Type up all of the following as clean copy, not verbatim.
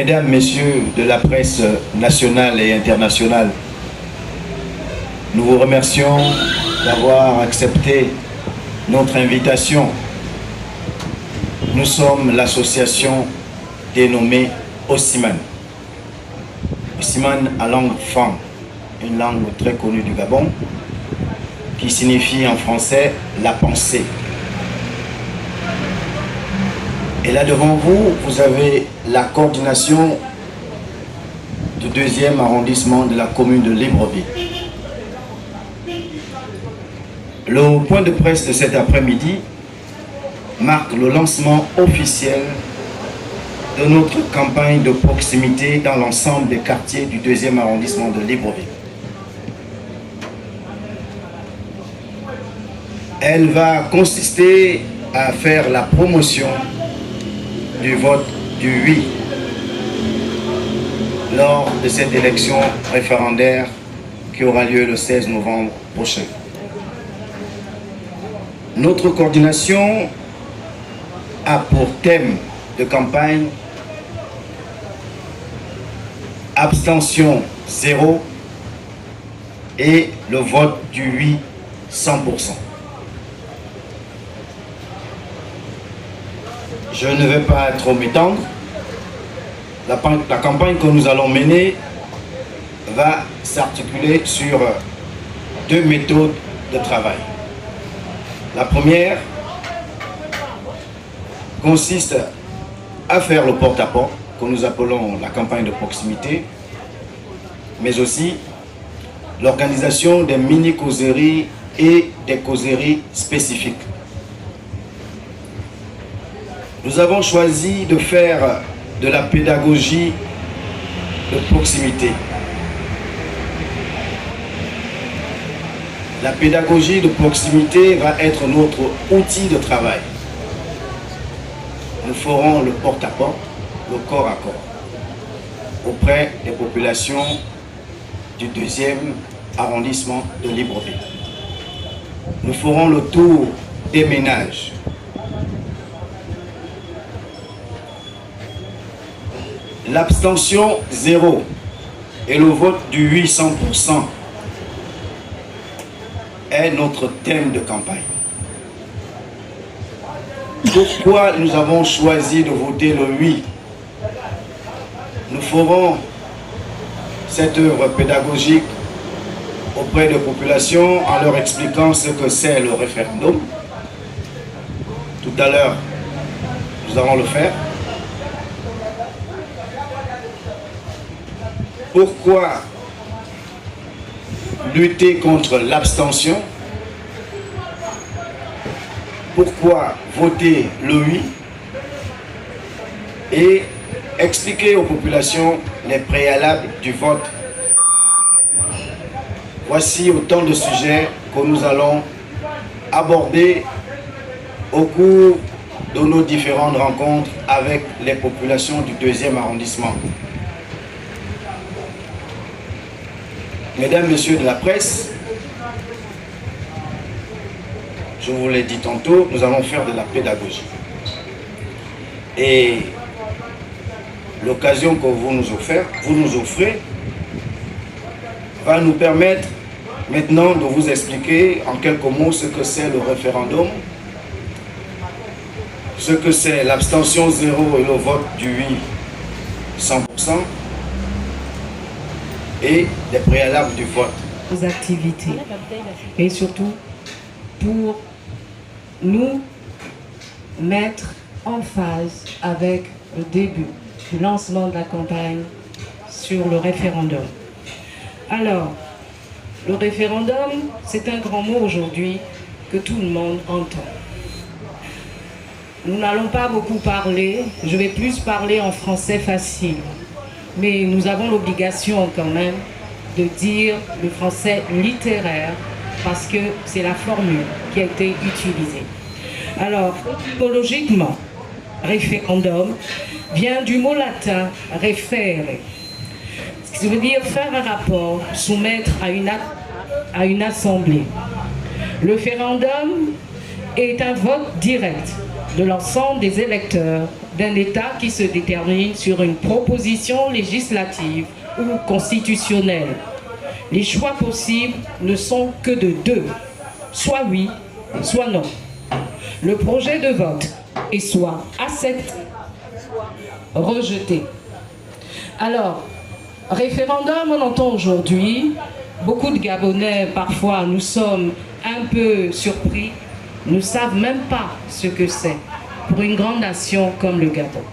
Mesdames, Messieurs de la presse nationale et internationale, nous vous remercions d'avoir accepté notre invitation. Nous sommes l'association dénommée Osiman. Osiman en langue fang, une langue très connue du Gabon, qui signifie en français la pensée. Et là devant vous, vous avez la coordination du 2e arrondissement de la commune de Libreville. Le point de presse de cet après-midi marque le lancement officiel de notre campagne de proximité dans l'ensemble des quartiers du 2e arrondissement de Libreville. Elle va consister à faire la promotion du vote du oui lors de cette élection référendaire qui aura lieu le 16 novembre prochain. Notre coordination a pour thème de campagne abstention 0 et le vote du oui 100%. Je ne vais pas trop m'étendre. La campagne que nous allons mener va s'articuler sur 2 méthodes de travail. La première consiste à faire le porte-à-porte, que nous appelons la campagne de proximité, mais aussi l'organisation des mini-causeries et des causeries spécifiques. Nous avons choisi de faire de la pédagogie de proximité. La pédagogie de proximité va être notre outil de travail. Nous ferons le porte-à-porte, le corps à corps, auprès des populations du 2e arrondissement de Libreville. Nous ferons le tour des ménages. L'abstention 0 et le vote du 800% est notre thème de campagne. Pourquoi nous avons choisi de voter le oui? Nous ferons cette œuvre pédagogique auprès des populations en leur expliquant ce que c'est le référendum. Tout à l'heure, nous allons le faire. Pourquoi lutter contre l'abstention? Pourquoi voter le oui? Et expliquer aux populations les préalables du vote. Voici autant de sujets que nous allons aborder au cours de nos différentes rencontres avec les populations du 2e arrondissement. Mesdames, Messieurs de la presse, je vous l'ai dit tantôt, nous allons faire de la pédagogie. Et l'occasion que vous nous offrez va nous permettre maintenant de vous expliquer en quelques mots ce que c'est le référendum, ce que c'est l'abstention 0 et le vote du oui 100%, et les préalables du vote. Aux activités et surtout pour nous mettre en phase avec le début du lancement de la campagne sur le référendum. Alors, le référendum, c'est un grand mot aujourd'hui que tout le monde entend. Nous n'allons pas beaucoup parler, je vais plus parler en français facile. Mais nous avons l'obligation quand même de dire le français littéraire parce que c'est la formule qui a été utilisée. Alors, étymologiquement, référendum vient du mot latin réfere, ce qui veut dire faire un rapport, soumettre à une assemblée. Le référendum est un vote direct de l'ensemble des électeurs d'un État qui se détermine sur une proposition législative ou constitutionnelle. Les choix possibles ne sont que de deux, soit oui, soit non. Le projet de vote est soit accepté, soit rejeté. Alors, référendum, on entend aujourd'hui, beaucoup de Gabonais, parfois, nous sommes un peu surpris, ne savent même pas ce que c'est pour une grande nation comme le Gabon.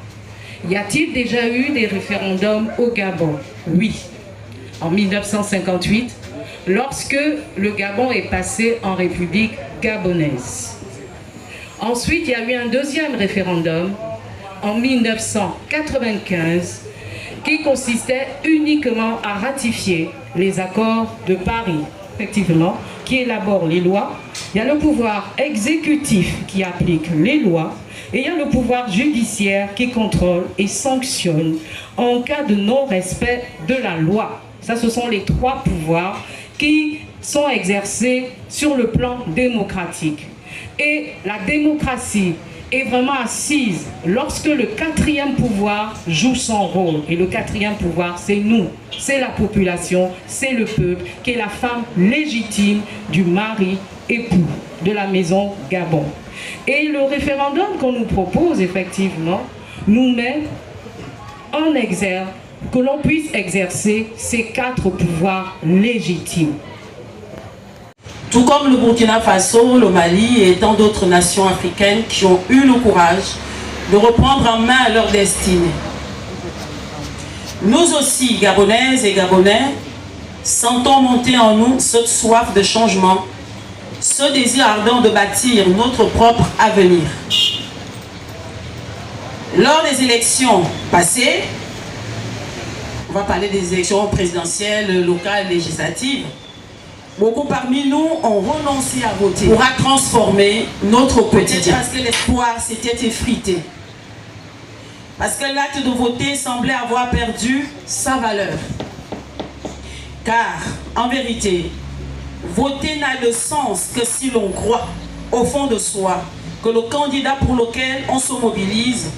Y a-t-il déjà eu des référendums au Gabon? Oui. En 1958, lorsque le Gabon est passé en République gabonaise. Ensuite, il y a eu un deuxième référendum en 1995 qui consistait uniquement à ratifier les accords de Paris, effectivement, qui élaborent les lois. Il y a le pouvoir exécutif qui applique les lois et il y a le pouvoir judiciaire qui contrôle et sanctionne en cas de non-respect de la loi. Ça, ce sont les trois pouvoirs qui sont exercés sur le plan démocratique. Et la démocratie est vraiment assise lorsque le quatrième pouvoir joue son rôle. Et le quatrième pouvoir, c'est nous, c'est la population, c'est le peuple, qui est la femme légitime du mari époux de la maison Gabon. Et le référendum qu'on nous propose, effectivement, nous met en exergue que l'on puisse exercer ces quatre pouvoirs légitimes. Tout comme le Burkina Faso, le Mali et tant d'autres nations africaines qui ont eu le courage de reprendre en main leur destinée. Nous aussi, Gabonaises et Gabonais, sentons monter en nous cette soif de changement, ce désir ardent de bâtir notre propre avenir. Lors des élections passées, on va parler des élections présidentielles, locales, législatives, beaucoup parmi nous ont renoncé à voter pour transformer notre quotidien. Parce que l'espoir s'était effrité. Parce que l'acte de voter semblait avoir perdu sa valeur. Car, en vérité, voter n'a de sens que si l'on croit, au fond de soi, que le candidat pour lequel on se mobilise